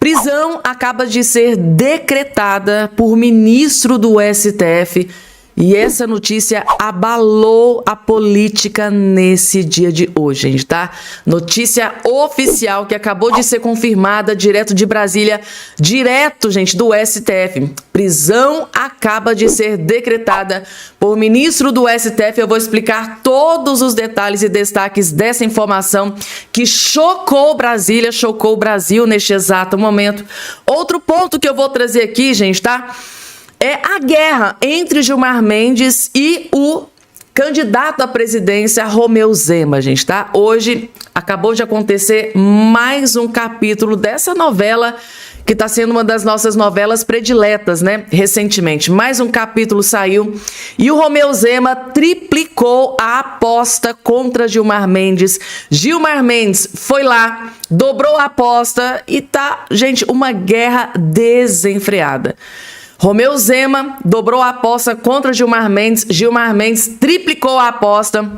Prisão acaba de ser decretada por ministro do STF e essa notícia abalou a política nesse dia de hoje, gente, tá? Notícia oficial que acabou de ser confirmada direto de Brasília, direto, gente, do STF. Prisão acaba de ser decretada por ministro do STF. Eu vou explicar todos os detalhes e destaques dessa informação que chocou Brasília, chocou o Brasil neste exato momento. Outro ponto que eu vou trazer aqui, gente, tá? É a guerra entre Gilmar Mendes e o candidato à presidência Romeu Zema, gente, tá? Hoje acabou de acontecer mais um capítulo dessa novela que está sendo uma das nossas novelas prediletas, né? Recentemente, mais um capítulo saiu e o Romeu Zema triplicou a aposta contra Gilmar Mendes. Gilmar Mendes foi lá, dobrou a aposta e tá, gente, uma guerra desenfreada. Romeu Zema dobrou a aposta contra Gilmar Mendes triplicou a aposta.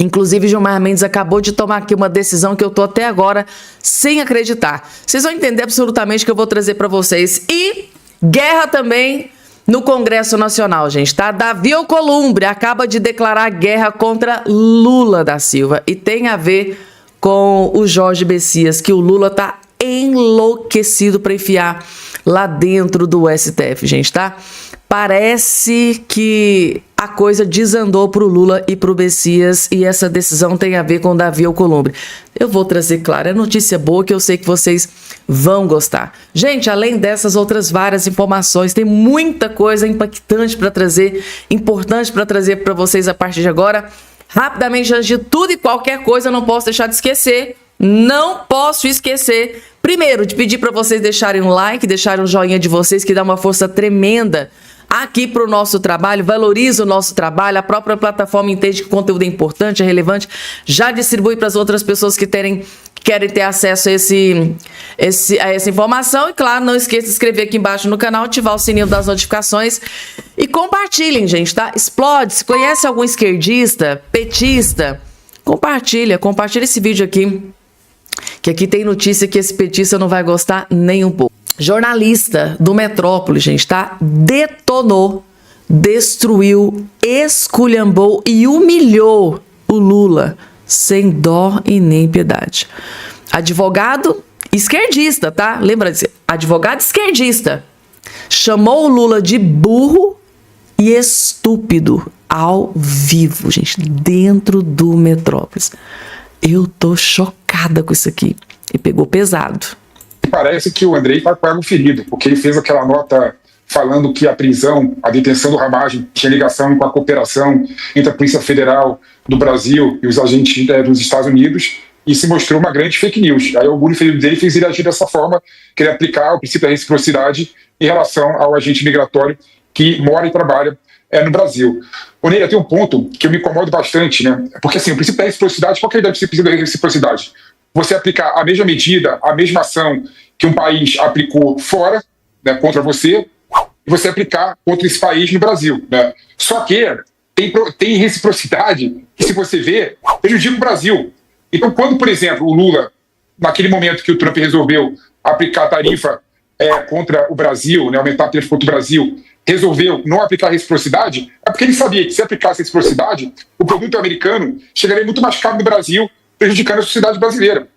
Inclusive, Gilmar Mendes acabou de tomar aqui uma decisão que eu tô até agora sem acreditar. Vocês vão entender absolutamente o que eu vou trazer para vocês. E guerra também no Congresso Nacional, gente, tá? Davi Alcolumbre acaba de declarar guerra contra Lula da Silva. E tem a ver com o Jorge Messias, que o Lula tá enlouquecido para enfiar lá dentro do STF, gente, tá? Parece que a coisa desandou pro Lula e pro Messias e essa decisão tem a ver com Davi Alcolumbre. Eu vou trazer, claro, é notícia boa que eu sei que vocês vão gostar. Gente, além dessas outras várias informações, tem muita coisa impactante para trazer, importante para trazer para vocês a partir de agora. Rapidamente, antes de tudo e qualquer coisa, eu não posso deixar de esquecer. Não posso esquecer, primeiro, de pedir para vocês deixarem um like, deixarem um joinha de vocês, que dá uma força tremenda aqui para o nosso trabalho, valoriza o nosso trabalho, a própria plataforma entende que o conteúdo é importante, é relevante, já distribui para as outras pessoas que querem ter acesso a essa informação. E claro, não esqueça de se inscrever aqui embaixo no canal, ativar o sininho das notificações e compartilhem, gente, tá? Explode, se conhece algum esquerdista, petista, compartilha esse vídeo aqui, que aqui tem notícia que esse petista não vai gostar nem um pouco. Jornalista do Metrópole, gente, tá? Detonou, destruiu, esculhambou e humilhou o Lula sem dó e nem piedade. Advogado esquerdista, tá? Lembra disso? Advogado esquerdista chamou o Lula de burro e estúpido ao vivo, gente, dentro do Metrópolis. Eu tô chocada com isso aqui. E pegou pesado. Parece que o Andrei tá com algo ferido, porque ele fez aquela nota falando que a prisão, a detenção do Ramagem tinha ligação com a cooperação entre a Polícia Federal do Brasil e os agentes dos Estados Unidos, e se mostrou uma grande fake news. Aí o orgulho dele fez ele agir dessa forma, querer aplicar o princípio da reciprocidade em relação ao agente migratório que mora e trabalha no Brasil. Ô, Neira, tem um ponto que eu me incomodo bastante, né? Porque assim, o princípio da reciprocidade, qual que é o princípio da reciprocidade? Você aplicar a mesma medida, a mesma ação que um país aplicou fora, né, contra você, e você aplicar contra esse país no Brasil, né? Só que tem reciprocidade que, se você vê, prejudica o Brasil. Então, quando, por exemplo, o Lula, naquele momento que o Trump resolveu aplicar a tarifa contra o Brasil, né, aumentar a tarifa contra o Brasil, resolveu não aplicar a reciprocidade, é porque ele sabia que, se aplicasse a reciprocidade, o produto americano chegaria muito mais caro no Brasil, prejudicando a sociedade brasileira.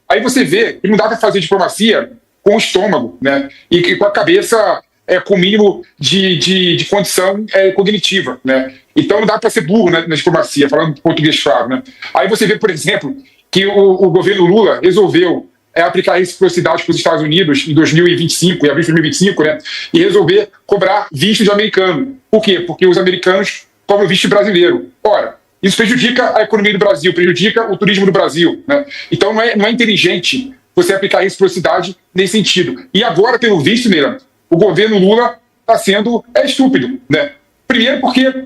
Aí você vê que não dá para fazer diplomacia com o estômago, né, e com a cabeça com o mínimo de condição cognitiva, né? Então não dá para ser burro, né, na diplomacia, falando português claro, né? Aí você vê, por exemplo, que o governo Lula resolveu aplicar a reciprocidade para os Estados Unidos em 2025, em abril de 2025, né, e resolver cobrar visto de americano. Por quê? Porque os americanos cobram visto brasileiro. Ora, isso prejudica a economia do Brasil, prejudica o turismo do Brasil, né? Então não é inteligente você aplicar a reciprocidade nesse sentido. E agora, pelo visto, Neira, o governo Lula está sendo estúpido, né? Primeiro porque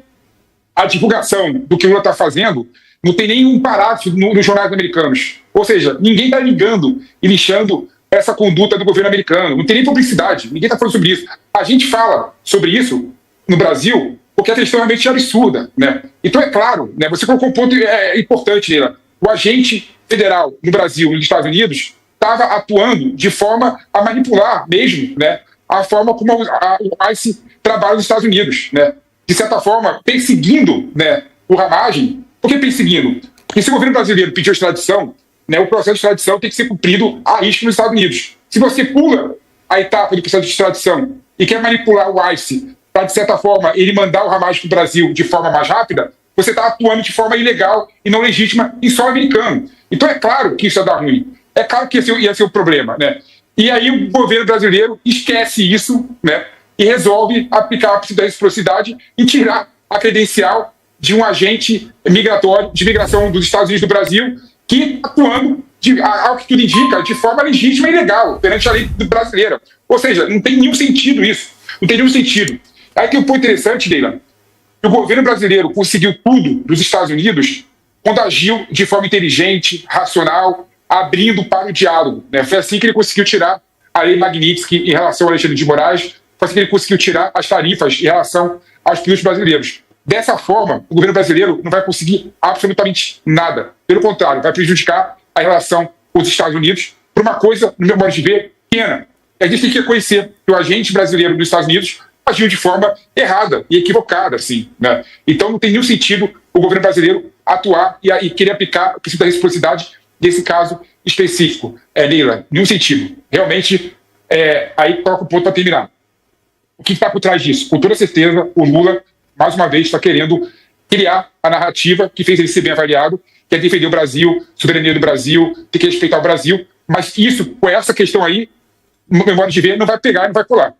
a divulgação do que o Lula está fazendo não tem nenhum parágrafo nos jornais americanos. Ou seja, ninguém está ligando e lixando essa conduta do governo americano. Não tem nem publicidade, ninguém está falando sobre isso. A gente fala sobre isso no Brasil porque a questão é realmente absurda, né? Então é claro, né, você colocou um ponto importante, Neira. O agente federal no Brasil e nos Estados Unidos estava atuando de forma a manipular mesmo, né, a forma como o ICE trabalha nos Estados Unidos, né, de certa forma perseguindo, né, o Ramagem. Por que perseguindo? Porque se o governo brasileiro pediu extradição, né, o processo de extradição tem que ser cumprido a risco nos Estados Unidos. Se você pula a etapa do processo de extradição e quer manipular o ICE para, de certa forma, ele mandar o Ramagem para o Brasil de forma mais rápida, você está atuando de forma ilegal e não legítima em solo americano. Então é claro que isso ia dar ruim. É claro que ia ser o problema, né? E aí o governo brasileiro esquece isso, né? E resolve aplicar a reciprocidade e tirar a credencial de um agente migratório de migração dos Estados Unidos do Brasil que atuando, ao que tudo indica, de forma legítima e legal perante a lei brasileira. Ou seja, não tem nenhum sentido isso. Não tem nenhum sentido. Aí tem um ponto interessante, Leila. O governo brasileiro conseguiu tudo dos Estados Unidos quando agiu de forma inteligente, racional, abrindo para o diálogo, né? Foi assim que ele conseguiu tirar a lei Magnitsky em relação ao Alexandre de Moraes, foi assim que ele conseguiu tirar as tarifas em relação aos pilotos brasileiros. Dessa forma, o governo brasileiro não vai conseguir absolutamente nada. Pelo contrário, vai prejudicar a relação com os Estados Unidos por uma coisa, no meu modo de ver, pequena. A gente tem que reconhecer que o agente brasileiro dos Estados Unidos agiu de forma errada e equivocada, assim, né? Então não tem nenhum sentido o governo brasileiro atuar e querer aplicar o princípio da reciprocidade nesse caso específico. Leila, nenhum sentido. Realmente, aí coloca o ponto para terminar. O que está por trás disso? Com toda certeza, o Lula, mais uma vez, está querendo criar a narrativa que fez ele ser bem avaliado, que é defender o Brasil, soberania do Brasil, tem que respeitar o Brasil, mas isso, com essa questão aí, no meu modo de ver, não vai pegar e não vai colar.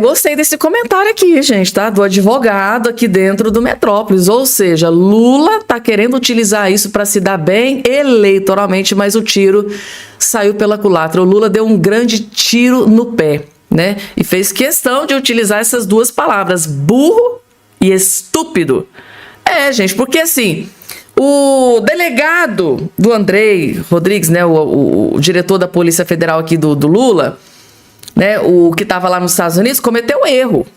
Gostei desse comentário aqui, gente, tá? Do advogado aqui dentro do Metrópolis. Ou seja, Lula tá querendo utilizar isso para se dar bem eleitoralmente, mas o tiro saiu pela culatra. O Lula deu um grande tiro no pé, né? E fez questão de utilizar essas duas palavras, burro e estúpido. Gente, porque assim, o delegado do Andrei Rodrigues, né? O diretor da Polícia Federal aqui do Lula, né, o que estava lá nos Estados Unidos, cometeu erro,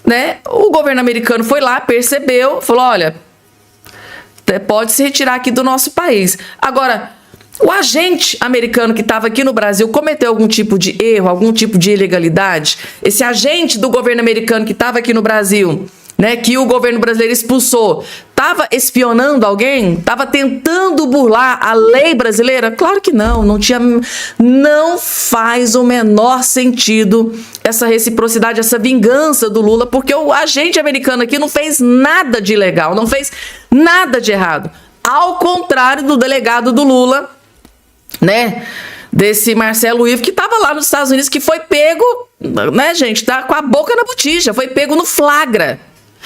né? O governo americano foi lá, percebeu, falou, olha, pode se retirar aqui do nosso país. Agora, o agente americano que estava aqui no Brasil cometeu algum tipo de erro, algum tipo de ilegalidade? Esse agente do governo americano que estava aqui no Brasil, né, que o governo brasileiro expulsou, estava espionando alguém? Estava tentando burlar a lei brasileira? Claro que não, não faz o menor sentido essa reciprocidade, essa vingança do Lula, porque o agente americano aqui não fez nada de ilegal, não fez nada de errado. Ao contrário do delegado do Lula, né, desse Marcelo Ivo, que estava lá nos Estados Unidos, que foi pego, né, gente, tá com a boca na botija, foi pego no flagra.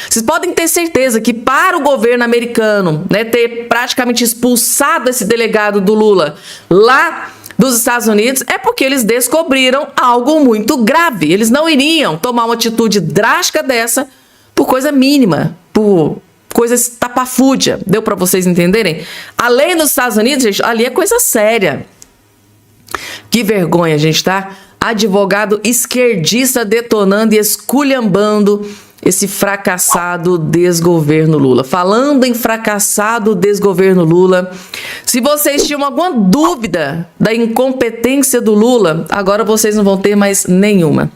Vocês podem ter certeza que para o governo americano, né, ter praticamente expulsado esse delegado do Lula lá dos Estados Unidos é porque eles descobriram algo muito grave. Eles não iriam tomar uma atitude drástica dessa por coisa mínima, por coisa estapafúrdia. Deu para vocês entenderem? A lei nos Estados Unidos, gente, ali é coisa séria. Que vergonha, gente, tá? Advogado esquerdista detonando e esculhambando esse fracassado desgoverno Lula. Falando em fracassado desgoverno Lula, se vocês tinham alguma dúvida da incompetência do Lula, agora vocês não vão ter mais nenhuma.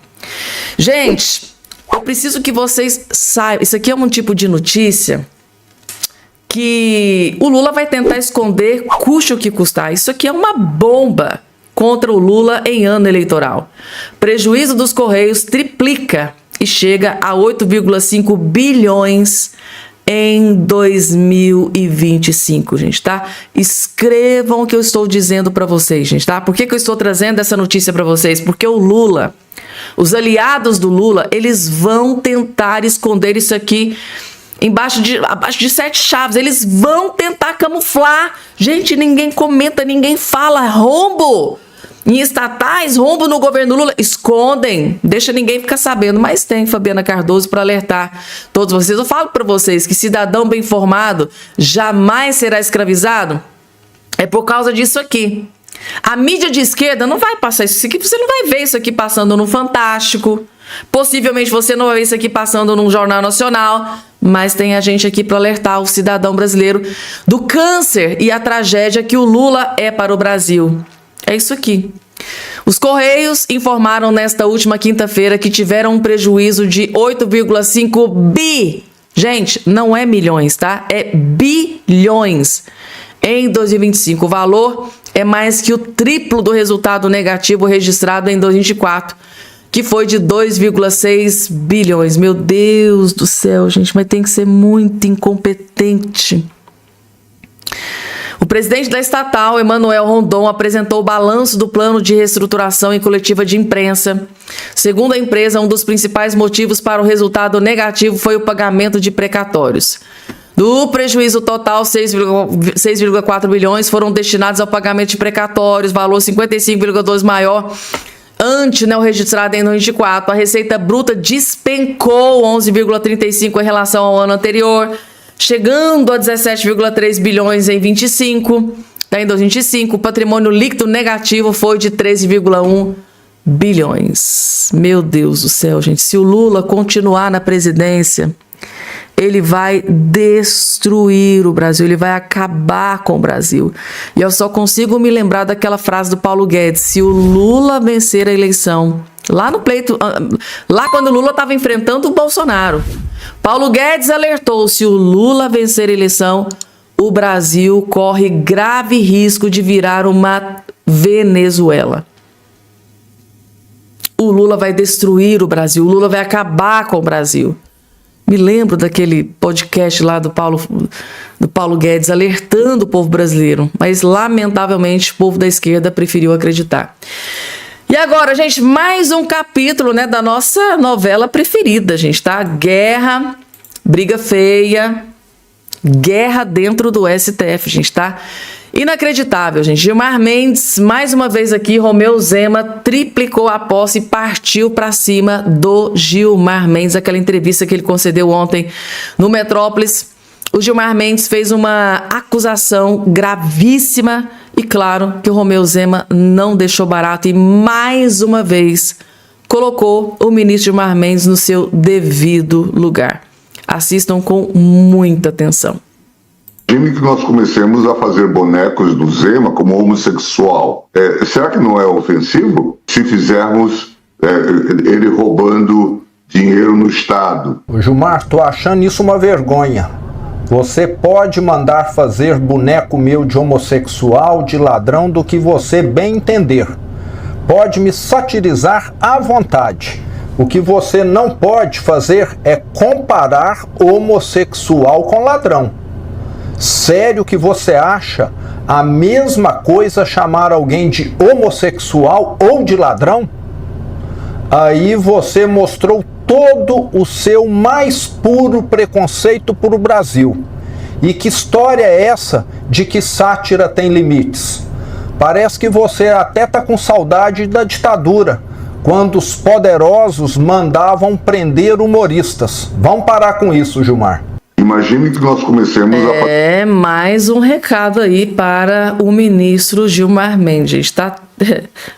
Gente, eu preciso que vocês saibam, isso aqui é um tipo de notícia que o Lula vai tentar esconder, custe o que custar. Isso aqui é uma bomba contra o Lula em ano eleitoral. Prejuízo dos Correios triplica e chega a 8,5 bilhões em 2025, gente, tá? Escrevam o que eu estou dizendo para vocês, gente, tá? Por que eu estou trazendo essa notícia para vocês? Porque o Lula, os aliados do Lula, eles vão tentar esconder isso aqui abaixo de 7 chaves. Eles vão tentar camuflar. Gente, ninguém comenta, ninguém fala. Rombo em estatais, rombo no governo Lula, escondem, deixa ninguém ficar sabendo, mas tem Fabiana Cardoso para alertar todos vocês. Eu falo para vocês que cidadão bem informado jamais será escravizado, é por causa disso aqui. A mídia de esquerda não vai passar isso aqui, você não vai ver isso aqui passando no Fantástico, possivelmente você não vai ver isso aqui passando num jornal nacional, mas tem a gente aqui para alertar o cidadão brasileiro do câncer e a tragédia que o Lula é para o Brasil. É isso aqui. Os Correios informaram nesta última quinta-feira que tiveram um prejuízo de 8,5 bi. Gente, não é milhões, tá? É bilhões. Em 2025, o valor é mais que o triplo do resultado negativo registrado em 2024, que foi de 2,6 bilhões. Meu Deus do céu, gente, mas tem que ser muito incompetente. O presidente da estatal, Emanuel Rondon, apresentou o balanço do plano de reestruturação em coletiva de imprensa. Segundo a empresa, um dos principais motivos para o resultado negativo foi o pagamento de precatórios. Do prejuízo total, 6,4 bilhões foram destinados ao pagamento de precatórios, valor 55,2 maior ante o registrado em 2024. A receita bruta despencou 11,35 em relação ao ano anterior, chegando a 17,3 bilhões em 2025. Em 2025, o patrimônio líquido negativo foi de 13,1 bilhões. Meu Deus do céu, gente. Se o Lula continuar na presidência, ele vai destruir o Brasil, ele vai acabar com o Brasil. E eu só consigo me lembrar daquela frase do Paulo Guedes: se o Lula vencer a eleição, lá no pleito, lá quando o Lula estava enfrentando o Bolsonaro, Paulo Guedes alertou: se o Lula vencer a eleição, o Brasil corre grave risco de virar uma Venezuela. O Lula vai destruir o Brasil, o Lula vai acabar com o Brasil. Me lembro daquele podcast lá do Paulo Guedes alertando o povo brasileiro, mas lamentavelmente o povo da esquerda preferiu acreditar. E agora, gente, mais um capítulo, né, da nossa novela preferida, gente, tá? Guerra, briga feia, guerra dentro do STF, gente, tá? Inacreditável, gente. Gilmar Mendes, mais uma vez aqui, Romeu Zema triplicou a posse e partiu para cima do Gilmar Mendes. Aquela entrevista que ele concedeu ontem no Metrópolis. O Gilmar Mendes fez uma acusação gravíssima e, claro, que o Romeu Zema não deixou barato e, mais uma vez, colocou o ministro Gilmar Mendes no seu devido lugar. Assistam com muita atenção. Imagine que nós comecemos a fazer bonecos do Zema como homossexual. Será que não é ofensivo se fizermos ele roubando dinheiro no Estado? Gilmar, tô achando isso uma vergonha. Você pode mandar fazer boneco meu de homossexual, de ladrão, do que você bem entender. Pode me satirizar à vontade. O que você não pode fazer é comparar homossexual com ladrão. Sério que você acha a mesma coisa chamar alguém de homossexual ou de ladrão? Aí você mostrou todo o seu mais puro preconceito por o Brasil. E que história é essa de que sátira tem limites? Parece que você até tá com saudade da ditadura, quando os poderosos mandavam prender humoristas. Vamos parar com isso, Gilmar. Imagine que nós comecemos a... mais um recado aí para o ministro Gilmar Mendes. Está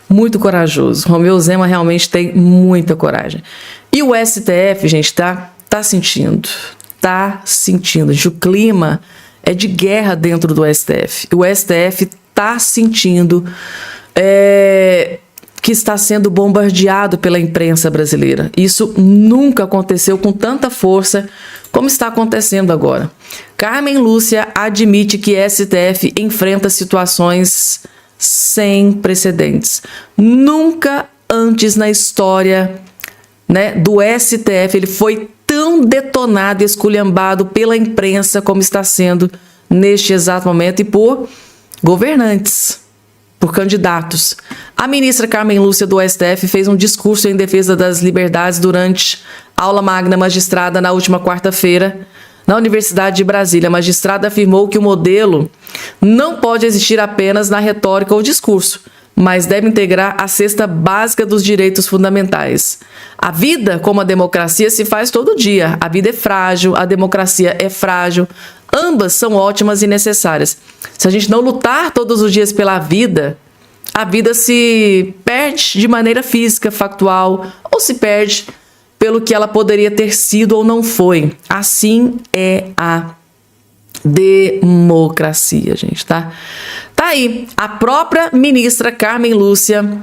muito corajoso. Romeu Zema realmente tem muita coragem. E o STF, gente, tá sentindo. Tá sentindo. Gente, o clima é de guerra dentro do STF. O STF tá sentindo que está sendo bombardeado pela imprensa brasileira. Isso nunca aconteceu com tanta força como está acontecendo agora. Carmen Lúcia admite que STF enfrenta situações sem precedentes. Nunca antes na história, né, do STF ele foi tão detonado e esculhambado pela imprensa como está sendo neste exato momento e por governantes, por candidatos. A ministra Carmen Lúcia do STF fez um discurso em defesa das liberdades durante aula magna magistrada na última quarta-feira na Universidade de Brasília. A magistrada afirmou que o modelo não pode existir apenas na retórica ou discurso, mas deve integrar a cesta básica dos direitos fundamentais. A vida, como a democracia, se faz todo dia. A vida é frágil, a democracia é frágil. Ambas são ótimas e necessárias. Se a gente não lutar todos os dias pela vida, a vida se perde de maneira física, factual, ou se perde pelo que ela poderia ter sido ou não foi. Assim é a democracia, gente, tá? Tá aí, a própria ministra Carmen Lúcia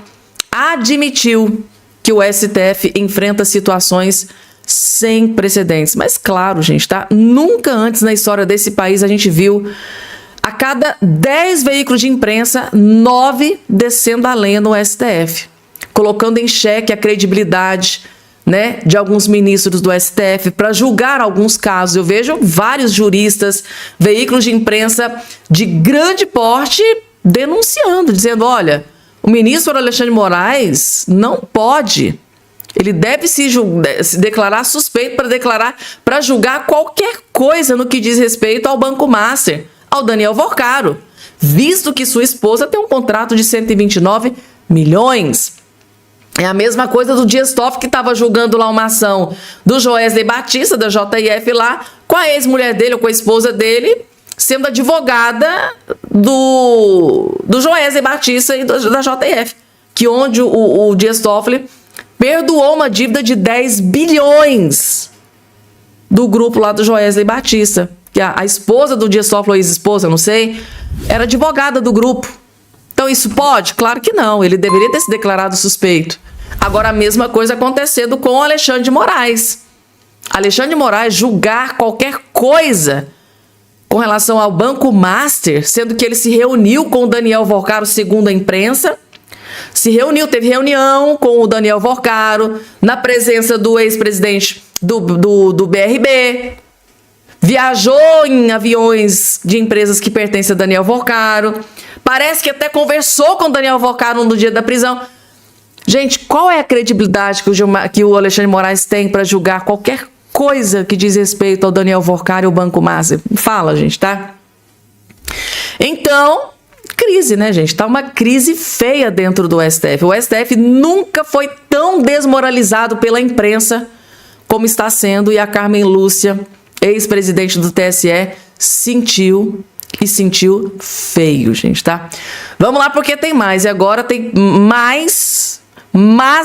admitiu que o STF enfrenta situações sem precedentes. Mas claro, gente, tá? Nunca antes na história desse país a gente viu a cada 10 veículos de imprensa, 9 descendo a lenha no STF, colocando em xeque a credibilidade, né, de alguns ministros do STF para julgar alguns casos. Eu vejo vários juristas, veículos de imprensa de grande porte denunciando, dizendo, olha, o ministro Alexandre de Moraes não pode, ele deve se declarar suspeito para julgar qualquer coisa no que diz respeito ao Banco Master, ao Daniel Vorcaro, visto que sua esposa tem um contrato de 129 milhões. É a mesma coisa do Dias Toffoli, que estava julgando lá uma ação do Joesley Batista, da JF lá, com a ex-mulher dele ou com a esposa dele, sendo advogada do Joesley Batista e da JF, que onde o Dias Toffoli perdoou uma dívida de 10 bilhões do grupo lá do Joesley Batista, que a esposa do Dias Toffoli, ou ex-esposa, não sei, era advogada do grupo. Então isso pode? Claro que não, ele deveria ter se declarado suspeito. Agora a mesma coisa acontecendo com o Alexandre de Moraes. Alexandre de Moraes julgar qualquer coisa com relação ao Banco Master, sendo que ele se reuniu com o Daniel Vorcaro, segundo a imprensa, teve reunião com o Daniel Vorcaro, na presença do ex-presidente do BRB, viajou em aviões de empresas que pertencem a Daniel Vorcaro, parece que até conversou com o Daniel Vorcaro no dia da prisão. Gente, qual é a credibilidade que o Alexandre de Moraes tem para julgar qualquer coisa que diz respeito ao Daniel Vorcaro e ao Banco Master? Fala, gente, tá? Então, crise, né, gente? Tá uma crise feia dentro do STF. O STF nunca foi tão desmoralizado pela imprensa como está sendo, e a Carmen Lúcia, ex-presidente do TSE, sentiu feio, gente, tá? Vamos lá, porque tem mais. E agora tem mais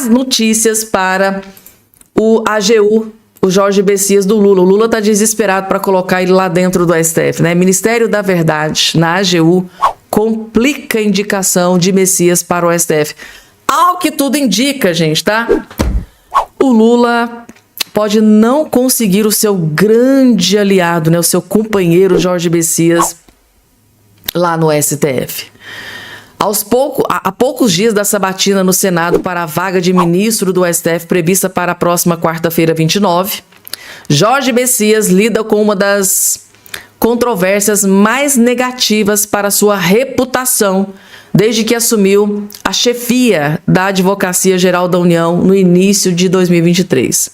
notícias para o AGU, o Jorge Messias do Lula. O Lula tá desesperado para colocar ele lá dentro do STF, né? Ministério da Verdade, na AGU, complica a indicação de Messias para o STF. Ao que tudo indica, gente, tá? O Lula pode não conseguir o seu grande aliado, né? O seu companheiro Jorge Messias lá no STF. Há poucos dias da sabatina no Senado para a vaga de ministro do STF prevista para a próxima quarta-feira, 29, Jorge Messias lida com uma das controvérsias mais negativas para sua reputação desde que assumiu a chefia da Advocacia Geral da União no início de 2023.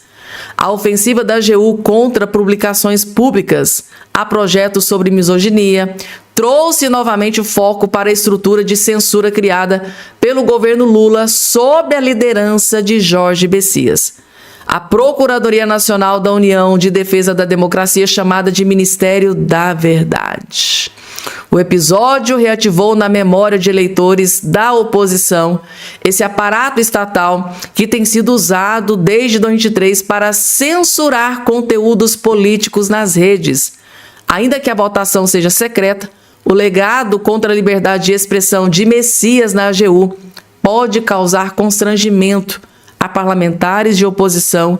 A ofensiva da AGU contra publicações públicas a projetos sobre misoginia trouxe novamente o foco para a estrutura de censura criada pelo governo Lula sob a liderança de Jorge Messias. A Procuradoria Nacional da União de Defesa da Democracia, chamada de Ministério da Verdade. O episódio reativou na memória de eleitores da oposição esse aparato estatal que tem sido usado desde 2023 para censurar conteúdos políticos nas redes. Ainda que a votação seja secreta, o legado contra a liberdade de expressão de Messias na AGU pode causar constrangimento a parlamentares de oposição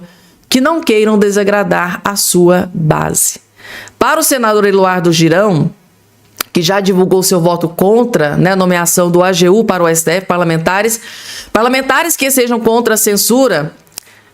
que não queiram desagradar a sua base. Para o senador Eduardo Girão, que já divulgou seu voto contra, né, a nomeação do AGU para o STF, parlamentares que sejam contra a censura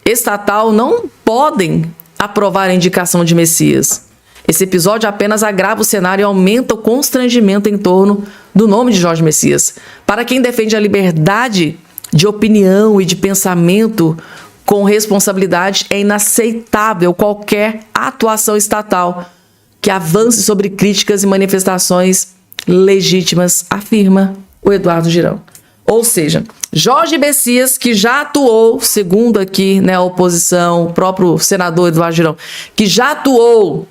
estatal não podem aprovar a indicação de Messias. Esse episódio apenas agrava o cenário e aumenta o constrangimento em torno do nome de Jorge Messias. Para quem defende a liberdade de opinião e de pensamento com responsabilidade, é inaceitável qualquer atuação estatal que avance sobre críticas e manifestações legítimas, afirma o Eduardo Girão. Ou seja, Jorge Messias, que já atuou, segundo aqui, né, a oposição, o próprio senador Eduardo Girão, que já atuou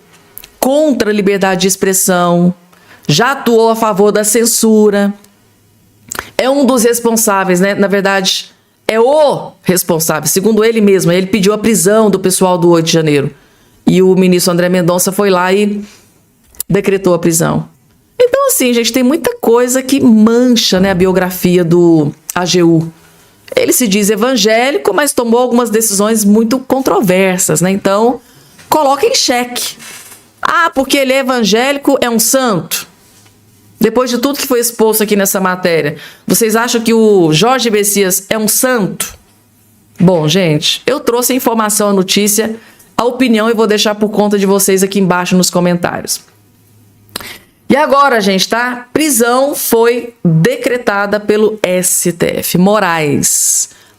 contra a liberdade de expressão, já atuou a favor da censura, é um dos responsáveis, né? Na verdade, é o responsável, segundo ele mesmo. Ele pediu a prisão do pessoal do 8 de janeiro. E o ministro André Mendonça foi lá e decretou a prisão. Então, assim, assim, gente, tem muita coisa que mancha, né, a biografia do AGU. Ele se diz evangélico, mas tomou algumas decisões muito controversas, né? Então, coloca em xeque. Ah, porque ele é evangélico, é um santo? Depois de tudo que foi exposto aqui nessa matéria, vocês acham que o Jorge Messias é um santo? Bom, gente, eu trouxe a informação, a notícia, a opinião e vou deixar por conta de vocês aqui embaixo nos comentários. E agora, gente, tá? Prisão foi decretada pelo STF.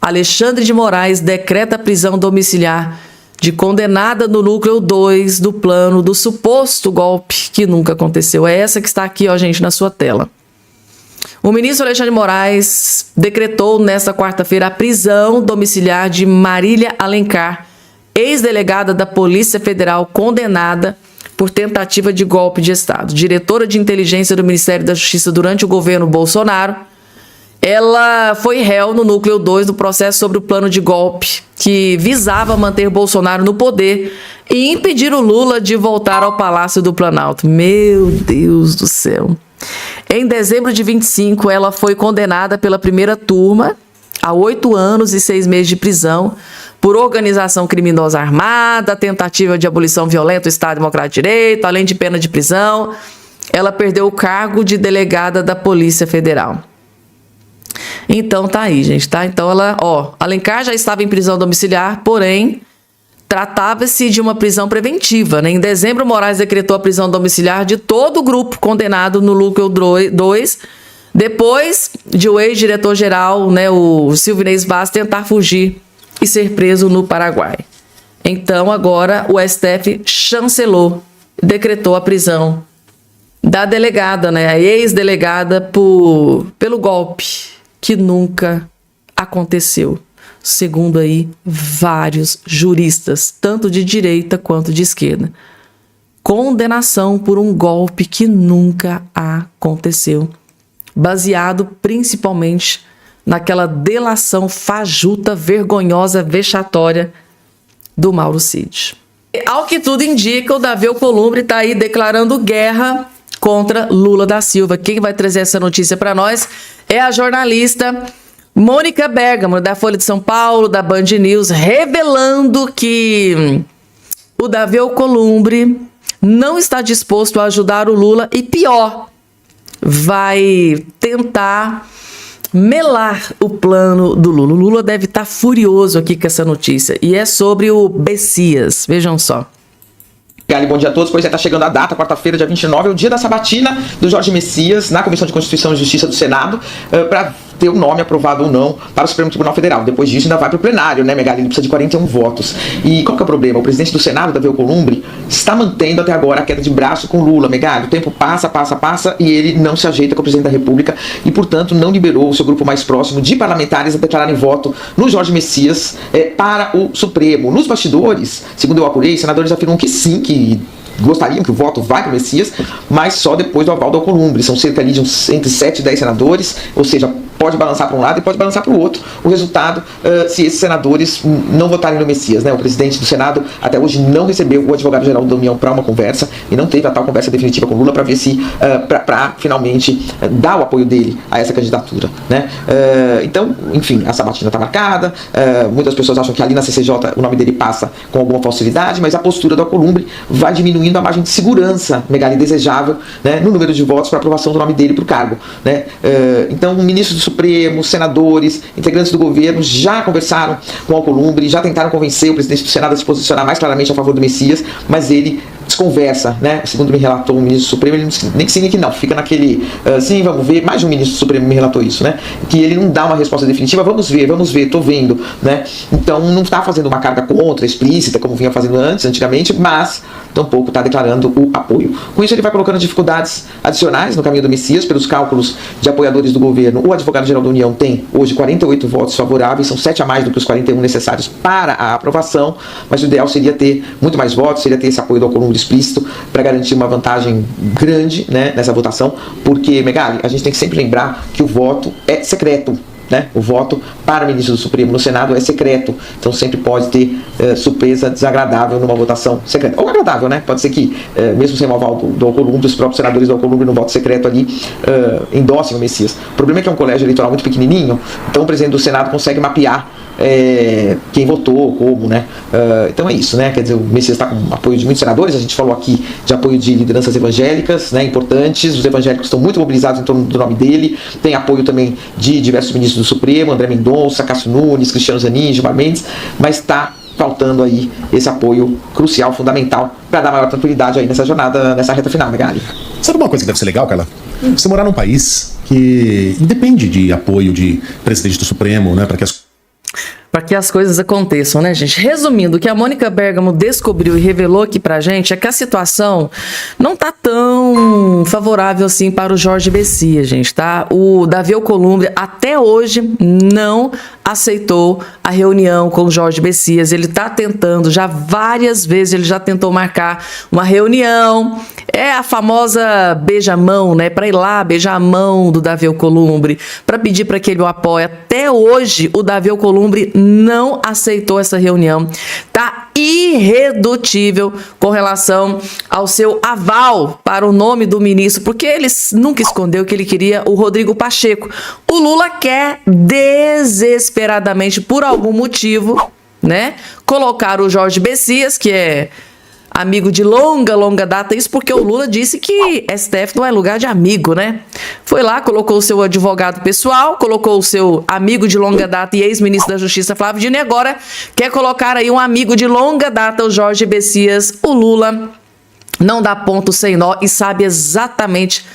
Alexandre de Moraes decreta prisão domiciliar de condenada no núcleo 2 do plano do suposto golpe que nunca aconteceu. É essa que está aqui, ó, gente, na sua tela. O ministro Alexandre de Moraes decretou nesta quarta-feira a prisão domiciliar de Marília Alencar, ex-delegada da Polícia Federal condenada por tentativa de golpe de Estado. Diretora de inteligência do Ministério da Justiça durante o governo Bolsonaro, ela foi réu no núcleo 2 do processo sobre o plano de golpe que visava manter Bolsonaro no poder e impedir o Lula de voltar ao Palácio do Planalto. Meu Deus do céu. Em dezembro de 25, ela foi condenada pela primeira turma a 8 anos e 6 meses de prisão por organização criminosa armada, tentativa de abolição violenta do Estado Democrático de Direito, além de pena de prisão. Ela perdeu o cargo de delegada da Polícia Federal. Então tá aí, gente, tá? Então ela, Alencar já estava em prisão domiciliar, porém tratava-se de uma prisão preventiva, né? Em dezembro, Moraes decretou a prisão domiciliar de todo o grupo condenado no núcleo 2, depois de o ex-diretor-geral, né, o Silvinei Vaz, tentar fugir e ser preso no Paraguai. Então agora o STF chancelou, decretou a prisão da delegada, né, a ex-delegada pelo golpe que nunca aconteceu, segundo aí vários juristas, tanto de direita quanto de esquerda. Condenação por um golpe que nunca aconteceu, baseado principalmente naquela delação fajuta, vergonhosa, vexatória do Mauro Cid. Ao que tudo indica, o Davi Alcolumbre está aí declarando guerra contra Lula da Silva. Quem vai trazer essa notícia para nós é a jornalista Mônica Bergamo, da Folha de São Paulo, da Band News, revelando que o Davi Alcolumbre não está disposto a ajudar o Lula e, pior, vai tentar melar o plano do Lula. O Lula deve estar furioso aqui com essa notícia. E é sobre o Messias. Vejam só. Gali, bom dia a todos. Pois é, está chegando a data, quarta-feira, dia 29, é o dia da sabatina do Jorge Messias na Comissão de Constituição e Justiça do Senado, para ter o nome aprovado ou não para o Supremo Tribunal Federal. Depois disso ainda vai para o plenário, né, Megali? Ele precisa de 41 votos. E qual que é o problema? O presidente do Senado, Davi Alcolumbre, está mantendo até agora a queda de braço com Lula, Megali. O tempo passa e ele não se ajeita com o presidente da República e, portanto, não liberou o seu grupo mais próximo de parlamentares a declararem voto no Jorge Messias para o Supremo. Nos bastidores, segundo eu apurei, senadores afirmam que sim, que gostariam que o voto vai para o Messias, mas só depois do aval do Alcolumbre. São cerca ali de entre 7 e 10 senadores, ou seja, pode balançar para um lado e pode balançar para o outro o resultado se esses senadores não votarem no Messias, né? O presidente do Senado até hoje não recebeu o advogado-geral da União para uma conversa e não teve a tal conversa definitiva com Lula para ver se para finalmente dar o apoio dele a essa candidatura, né? Então, enfim, a sabatina está marcada, muitas pessoas acham que ali na CCJ o nome dele passa com alguma facilidade, mas a postura do Alcolumbre vai diminuindo a margem de segurança, Megali, desejável, né, no número de votos para aprovação do nome dele para o cargo, né? Então, o ministro do Supremo, senadores, integrantes do governo já conversaram com o Alcolumbre, já tentaram convencer o presidente do Senado a se posicionar mais claramente a favor do Messias, mas ele desconversa, né? Segundo me relatou o ministro do Supremo, ele nem que sim nem que não, fica naquele sim, vamos ver, mais de um ministro do Supremo me relatou isso, né? Que ele não dá uma resposta definitiva, vamos ver, tô vendo, né? Então não está fazendo uma carga contra, explícita, como vinha fazendo antigamente, mas tampouco está declarando o apoio. Com isso ele vai colocando dificuldades adicionais no caminho do Messias, pelos cálculos de apoiadores do governo. O advogado-geral da União tem hoje 48 votos favoráveis, são 7 a mais do que os 41 necessários para a aprovação, mas o ideal seria ter muito mais votos, seria ter esse apoio do Alcolumbre explícito para garantir uma vantagem grande, né, nessa votação, porque, Megali, a gente tem que sempre lembrar que o voto é secreto. né? O voto para ministro do Supremo no Senado é secreto, então sempre pode ter surpresa desagradável numa votação secreta. Ou agradável, né? Pode ser que, mesmo sem o aval do Alcolumbre, os próprios senadores do Alcolumbre no voto secreto ali endossem o Messias. O problema é que é um colégio eleitoral muito pequenininho, então o presidente do Senado consegue mapear quem votou, como, né? Então é isso, né? Quer dizer, o Messias está com apoio de muitos senadores, a gente falou aqui de apoio de lideranças evangélicas, né, importantes, os evangélicos estão muito mobilizados em torno do nome dele, tem apoio também de diversos ministros do Supremo, André Mendonça, Cássio Nunes, Cristiano Zanin, Gilmar Mendes, mas está faltando aí esse apoio crucial, fundamental, para dar maior tranquilidade aí nessa jornada, nessa reta final, né, Gali? Sabe uma coisa que deve ser legal, Carla? Você morar num país que independe de apoio de presidente do Supremo, né, para que as coisas aconteçam, né, gente? Resumindo, o que a Mônica Bergamo descobriu e revelou aqui pra gente é que a situação não tá tão favorável assim para o Jorge Messias, gente, tá? O Davi Alcolumbre até hoje não aceitou a reunião com o Jorge Messias. Ele tá tentando, já várias vezes ele já tentou marcar uma reunião. É a famosa beija-mão, né? Para ir lá beijar a mão do Davi Alcolumbre, para pedir para que ele o apoie. Até hoje, o Davi Alcolumbre não aceitou essa reunião. Tá irredutível com relação ao seu aval para o nome do ministro, porque ele nunca escondeu que ele queria o Rodrigo Pacheco. O Lula quer desesperadamente, por algum motivo, né, colocar o Jorge Messias, que é amigo de longa data, isso porque o Lula disse que STF não é lugar de amigo, né? Foi lá, colocou o seu advogado pessoal, colocou o seu amigo de longa data e ex-ministro da Justiça, Flávio Dino, e agora quer colocar aí um amigo de longa data, o Jorge Messias. O Lula não dá ponto sem nó e sabe exatamente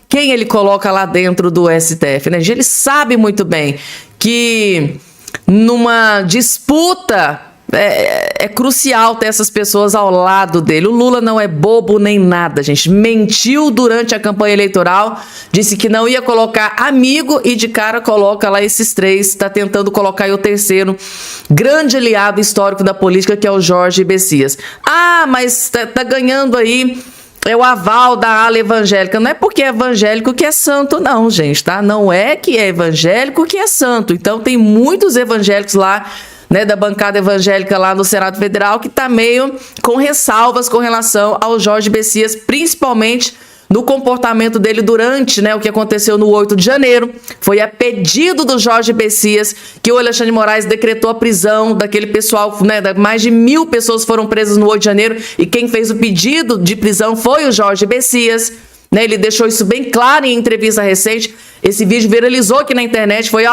quem ele coloca lá dentro do STF, né? Ele sabe muito bem que numa disputa é crucial ter essas pessoas ao lado dele. O Lula não é bobo nem nada, gente. Mentiu durante a campanha eleitoral, disse que não ia colocar amigo e de cara coloca lá esses três. Está tentando colocar aí o terceiro grande aliado histórico da política, que é o Jorge Messias. Ah, mas tá ganhando aí o aval da ala evangélica. Não é porque é evangélico que é santo, não, gente, tá? Não é que é evangélico que é santo. Então tem muitos evangélicos lá, né, da bancada evangélica lá no Senado Federal, que tá meio com ressalvas com relação ao Jorge Messias, principalmente no comportamento dele durante, né, o que aconteceu no 8 de janeiro. Foi a pedido do Jorge Messias que o Alexandre de Moraes decretou a prisão daquele pessoal, né, mais de 1.000 pessoas foram presas no 8 de janeiro, e quem fez o pedido de prisão foi o Jorge Messias. Né, ele deixou isso bem claro em entrevista recente. Esse vídeo viralizou aqui na internet, foi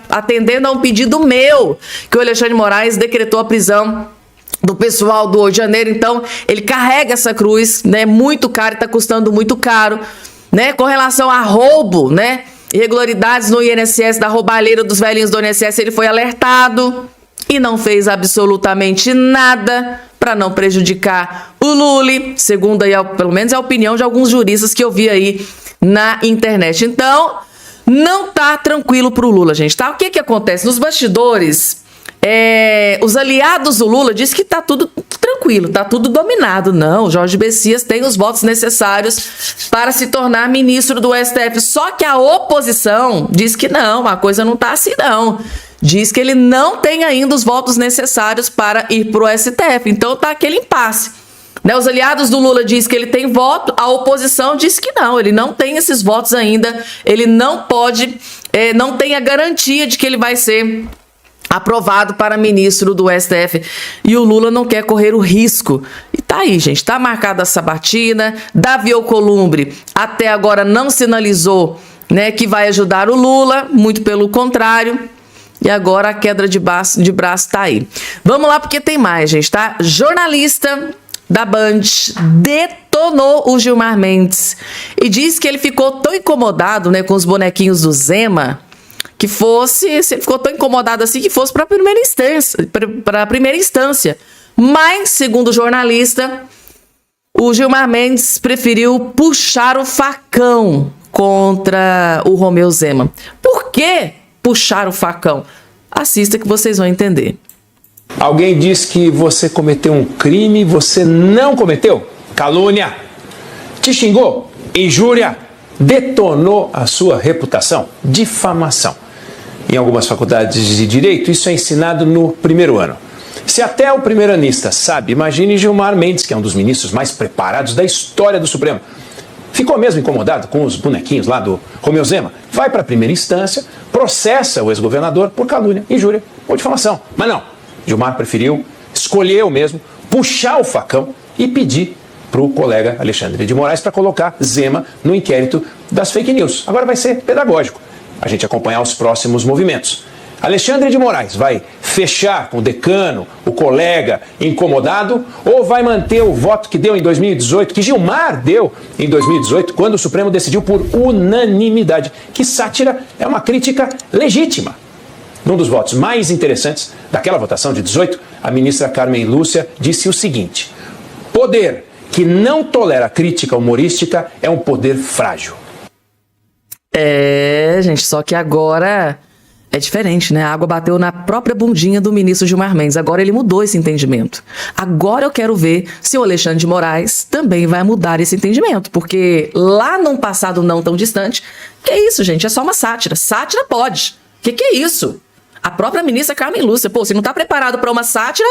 atendendo a um pedido meu, que o Alexandre de Moraes decretou a prisão do pessoal do 8 de janeiro. Então, ele carrega essa cruz, né, muito caro, está custando muito caro, né, com relação a roubo, né, irregularidades no INSS, da roubalheira dos velhinhos do INSS, ele foi alertado e não fez absolutamente nada para não prejudicar o Lula, segundo aí, pelo menos a opinião de alguns juristas que eu vi aí na internet. Então, não tá tranquilo pro Lula, gente, tá? O que acontece? Nos bastidores, os aliados do Lula dizem que tá tudo tranquilo, tá tudo dominado. Não, o Jorge Messias tem os votos necessários para se tornar ministro do STF. Só que a oposição diz que não, a coisa não tá assim, não. Diz que ele não tem ainda os votos necessários para ir pro STF. Então tá aquele impasse. Né, os aliados do Lula dizem que ele tem voto, a oposição diz que não, ele não tem esses votos ainda, ele não pode, não tem a garantia de que ele vai ser aprovado para ministro do STF, e o Lula não quer correr o risco. E tá aí, gente, tá marcada a sabatina. Davi Alcolumbre até agora não sinalizou, né, que vai ajudar o Lula, muito pelo contrário. E agora a queda de braço tá aí. Vamos lá, porque tem mais, gente, tá? Jornalista da Band detonou o Gilmar Mendes e disse que ele ficou tão incomodado, né, com os bonequinhos do Zema, que fosse, se ele ficou tão incomodado assim, que fosse para a primeira instância. Mas, segundo o jornalista, o Gilmar Mendes preferiu puxar o facão contra o Romeu Zema. Por que puxar o facão? Assista que vocês vão entender. Alguém diz que você cometeu um crime e você não cometeu? Calúnia. Te xingou? Injúria. Detonou a sua reputação? Difamação. em algumas faculdades de Direito, isso é ensinado no primeiro ano. Se até o primeiranista sabe, imagine Gilmar Mendes, que é um dos ministros mais preparados da história do Supremo. Ficou mesmo incomodado com os bonequinhos lá do Romeu Zema? Vai para a primeira instância, processa o ex-governador por calúnia, injúria ou difamação. Mas não, Gilmar preferiu, escolheu mesmo, puxar o facão e pedir para o colega Alexandre de Moraes para colocar Zema no inquérito das fake news. Agora vai ser pedagógico a gente acompanhar os próximos movimentos. Alexandre de Moraes vai fechar com o decano, o colega incomodado, ou vai manter o voto que deu em 2018, que Gilmar deu em 2018, quando o Supremo decidiu por unanimidade que sátira é uma crítica legítima? Num dos votos mais interessantes daquela votação de 18, a ministra Carmen Lúcia disse o seguinte: poder que não tolera crítica humorística é um poder frágil. Gente, só que agora é diferente, né? A água bateu na própria bundinha do ministro Gilmar Mendes. Agora ele mudou esse entendimento. Agora eu quero ver se o Alexandre de Moraes também vai mudar esse entendimento. Porque lá num passado não tão distante, que é isso, gente? É só uma sátira. Sátira pode. Que é isso? A própria ministra Carmen Lúcia, pô, se não tá preparado para uma sátira,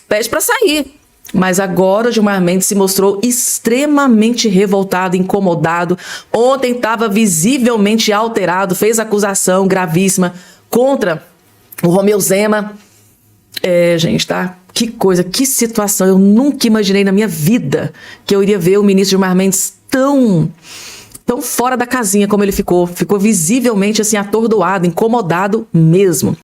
pede para sair. Mas agora o Gilmar Mendes se mostrou extremamente revoltado, incomodado. Ontem estava visivelmente alterado, fez acusação gravíssima contra o Romeu Zema. Gente, tá? Que coisa, que situação. Eu nunca imaginei na minha vida que eu iria ver o ministro Gilmar Mendes tão fora da casinha como ele ficou. Ficou visivelmente assim atordoado, incomodado mesmo.